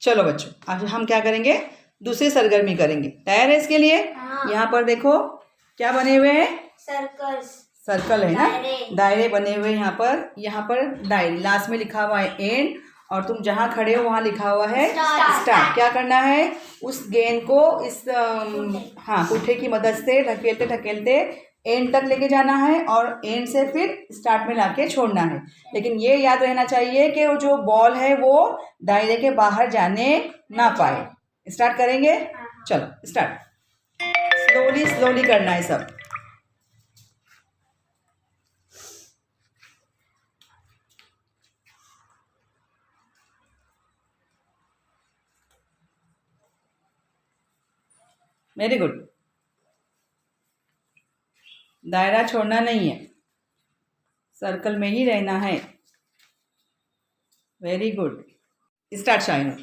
चलो बच्चों, आज हम क्या करेंगे, दूसरी सरगर्मी करेंगे। तैयार है इसके लिए? यहाँ पर देखो क्या बने हुए हैं, सर्कल है ना, दायरे बने हुए यहाँ पर डायरी, लास्ट में लिखा हुआ है एंड, और तुम जहाँ खड़े हो वहाँ लिखा हुआ है स्टार्ट। क्या करना है, उस गेंद को इस पुट्ठे की मदद से ढकेलते ढकेलते एंड तक लेके जाना है और एंड से फिर स्टार्ट में लाके छोड़ना है। लेकिन ये याद रहना चाहिए कि वो जो बॉल है वो दायरे के बाहर जाने ना पाए। स्टार्ट करेंगे, चलो स्टार्ट। स्लोली स्लोली करना है सब। Very good. दायरा छोड़ना नहीं है, सर्कल में ही रहना है। Very good. स्टार्ट शाइनर,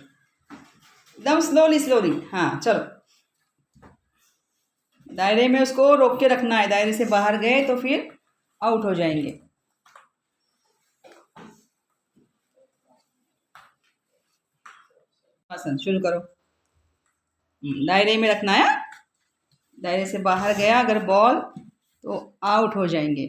एकदम स्लोली स्लोली। हाँ चलो, दायरे में उसको रोक के रखना है, दायरे से बाहर गए तो फिर आउट हो जाएंगे। आसन शुरू करो। दायरे में रखना है, दायरे से बाहर गया अगर बॉल तो आउट हो जाएंगे।